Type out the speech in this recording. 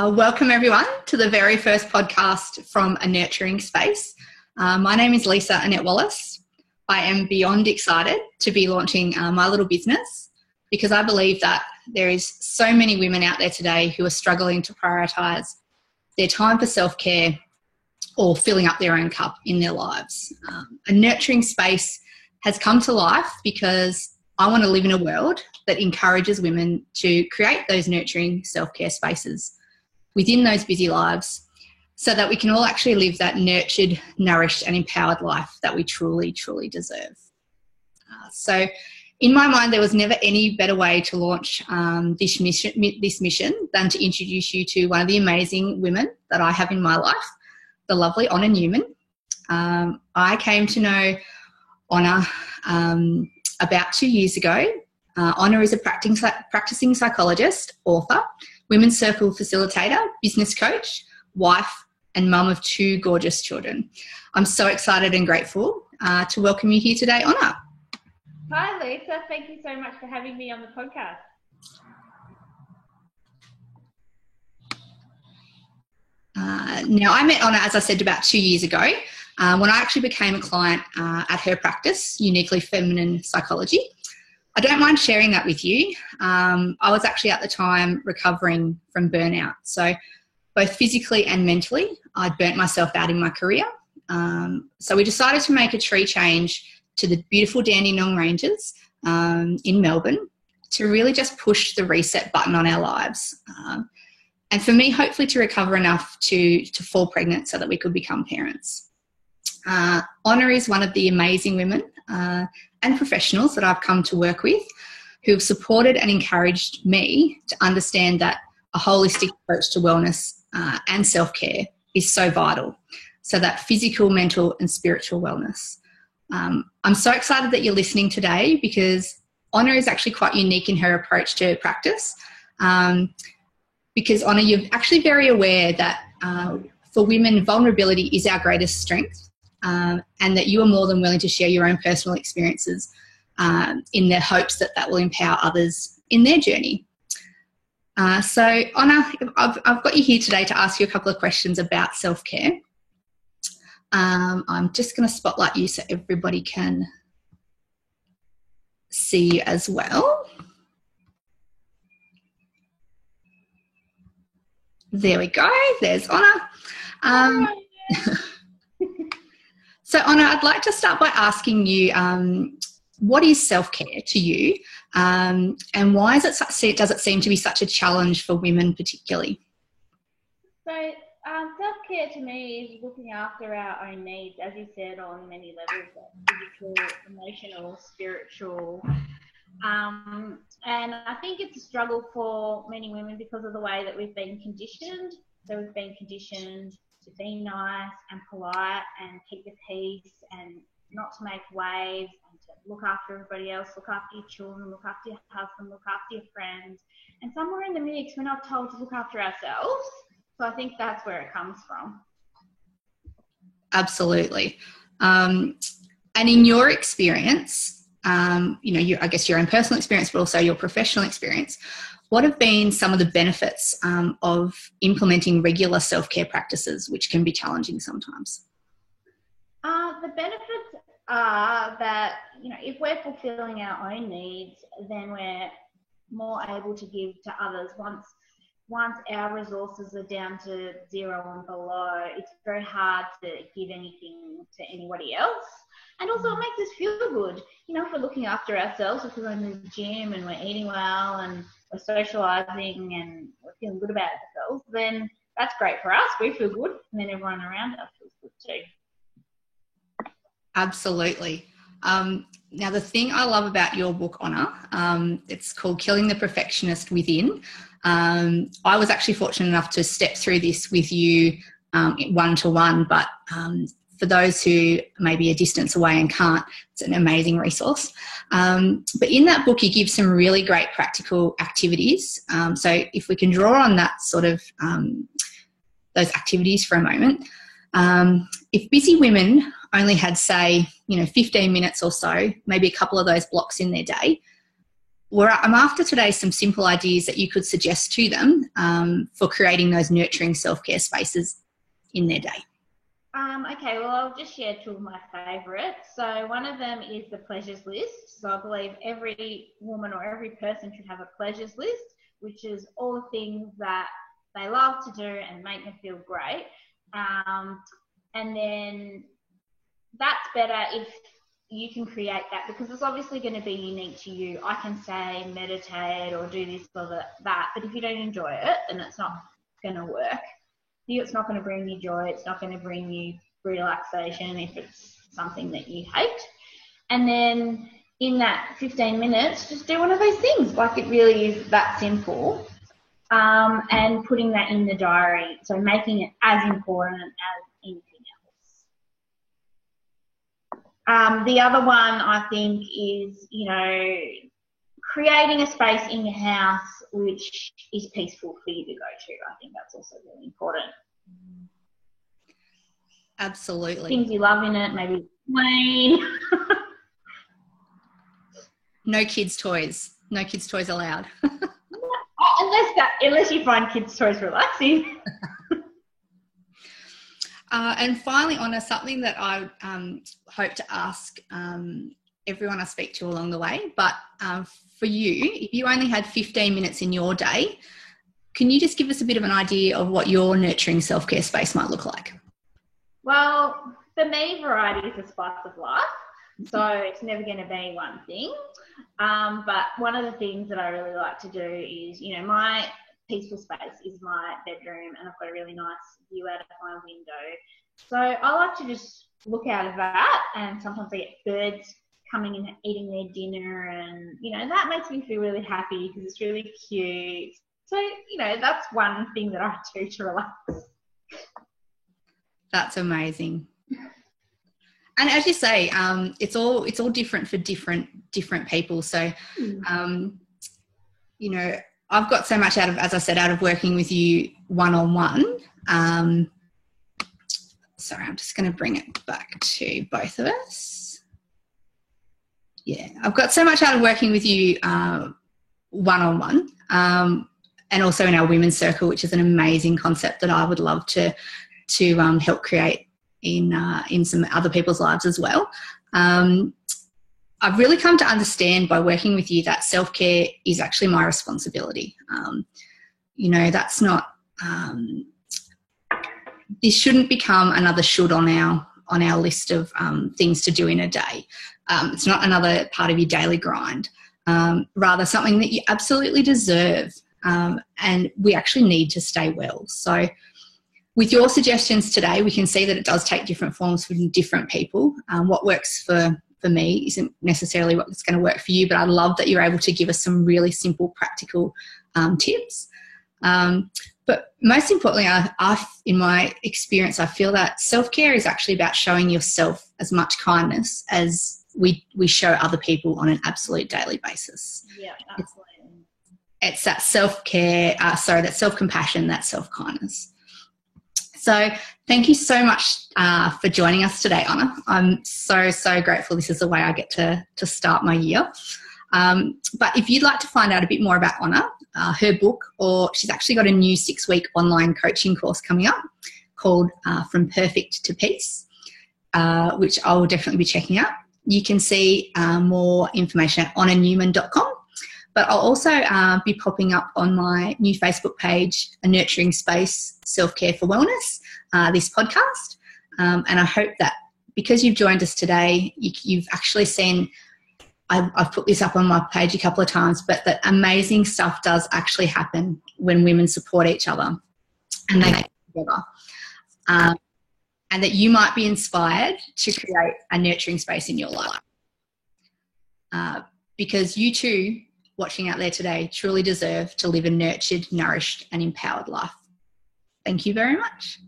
Welcome everyone to the very first podcast from A Nurturing Space. My name is Lisa Annette Wallace. I am beyond excited to be launching my little business because I believe that there is so many women out there today who are struggling to prioritise their time for self-care or filling up their own cup in their lives. A Nurturing Space has come to life because I want to live in a world that encourages women to create those nurturing self-care spaces within those busy lives so that we can all actually live that nurtured, nourished and empowered life that we truly, truly deserve. So in my mind, there was never any better way to launch this mission than to introduce you to one of the amazing women that I have in my life, the lovely Honor Newman. I came to know Honor about 2 years ago. Honor is a practicing psychologist, author, Women's Circle facilitator, business coach, wife and mum of 2 gorgeous children. I'm so excited and grateful to welcome you here today, Honor. Hi Lisa, thank you so much for having me on the podcast. Now I met Honor, as I said, about 2 years ago when I actually became a client at her practice, Uniquely Feminine Psychology. I don't mind sharing that with you. I was actually at the time recovering from burnout. So both physically and mentally, I'd burnt myself out in my career. So we decided to make a tree change to the beautiful Dandenong Ranges in Melbourne to really just push the reset button on our lives. And for me, hopefully to recover enough to fall pregnant so that we could become parents. Honor is one of the amazing women and professionals that I've come to work with who have supported and encouraged me to understand that a holistic approach to wellness and self-care is so vital. So that physical, mental and spiritual wellness. I'm so excited that you're listening today because Honor is actually quite unique in her approach to practice. Because Honor, you're actually very aware that for women, vulnerability is our greatest strength. And that you are more than willing to share your own personal experiences in the hopes that that will empower others in their journey. So, Honor, I've got you here today to ask you a couple of questions about self-care. I'm just going to spotlight you so everybody can see you as well. There we go. There's Honor. So, Honor, I'd like to start by asking you, what is self-care to you and why does it seem to be such a challenge for women particularly? So self-care to me is looking after our own needs, as you said, on many levels, like physical, emotional, spiritual. And I think it's a struggle for many women because of the way that we've been conditioned. So we've been conditioned to be nice and polite and keep the peace and not to make waves and to look after everybody else, look after your children, look after your husband, look after your friends. And somewhere in the mix, we're not told to look after ourselves. So I think that's where it comes from. Absolutely. And in your experience, I guess your own personal experience, but also your professional experience, what have been some of the benefits of implementing regular self-care practices, which can be challenging sometimes? The benefits are that, if we're fulfilling our own needs, then we're more able to give to others. Once our resources are down to 0 and below, it's very hard to give anything to anybody else. And also it makes us feel good. If we're looking after ourselves, if we're going to the gym and we're eating well and we're socialising and we're feeling good about ourselves, then that's great for us. We feel good and then everyone around us feels good too. Absolutely. Now, the thing I love about your book, Honor, it's called Killing the Perfectionist Within. I was actually fortunate enough to step through this with you one-to-one, but for those who may be a distance away and can't, it's an amazing resource. But in that book, you give some really great practical activities. So if we can draw on that sort of those activities for a moment, if busy women only had, say, 15 minutes or so, maybe a couple of those blocks in their day, I'm after today some simple ideas that you could suggest to them for creating those nurturing self-care spaces in their day. Okay, well, I'll just share two of my favourites. So one of them is the pleasures list. So I believe every woman or every person should have a pleasures list, which is all the things that they love to do and make them feel great. And then that's better if you can create that, because it's obviously going to be unique to you. I can say meditate or do this or that, but if you don't enjoy it, then it's not going to work. It's not going to bring you joy. It's not going to bring you relaxation if it's something that you hate. And then in that 15 minutes, just do one of those things. Like, it really is that simple. And putting that in the diary. So making it as important as anything else. The other one I think is, creating a space in your house which is peaceful for you to go to. I think that's also really important. Absolutely. Things you love in it, maybe clean. No kids' toys. No kids' toys allowed. Unless you find kids' toys relaxing. And finally, Honor, something that I hope to ask everyone I speak to along the way, but for you, if you only had 15 minutes in your day, can you just give us a bit of an idea of what your nurturing self-care space might look like? Well, for me, variety is the spice of life. So it's never going to be one thing. But one of the things that I really like to do is, my peaceful space is my bedroom, and I've got a really nice view out of my window. So I like to just look out of that, and sometimes I get birds coming and eating their dinner, and, that makes me feel really happy because it's really cute. So, that's one thing that I do to relax. That's amazing. And as you say, it's all different for different people. So, I've got so much out of working with you one-on-one. Sorry, I'm just going to bring it back to both of us. Yeah, I've got so much out of working with you one-on-one, and also in our women's circle, which is an amazing concept that I would love to help create in some other people's lives as well. I've really come to understand by working with you that self-care is actually my responsibility. That's not, this shouldn't become another should on our list of things to do in a day. It's not another part of your daily grind, rather something that you absolutely deserve, and we actually need to stay well. So with your suggestions today, we can see that it does take different forms for different people. What works for me isn't necessarily what's going to work for you, but I love that you're able to give us some really simple, practical tips. But most importantly, in my experience, I feel that self-care is actually about showing yourself as much kindness as we show other people on an absolute daily basis. Yeah, absolutely. It's that self-care, that self-compassion, that self-kindness. So thank you so much for joining us today, Honor. I'm so, so grateful. This is the way I get to start my year. But if you'd like to find out a bit more about Honor, her book, or she's actually got a new 6-week online coaching course coming up called From Perfect to Peace, which I will definitely be checking out. You can see more information at honornewman.com. But I'll also be popping up on my new Facebook page, A Nurturing Space, Self-Care for Wellness, this podcast. And I hope that because you've joined us today, you've actually seen, I've put this up on my page a couple of times, but that amazing stuff does actually happen when women support each other and they get together. And that you might be inspired to create a nurturing space in your life. Because you too, watching out there today, truly deserve to live a nurtured, nourished and empowered life. Thank you very much.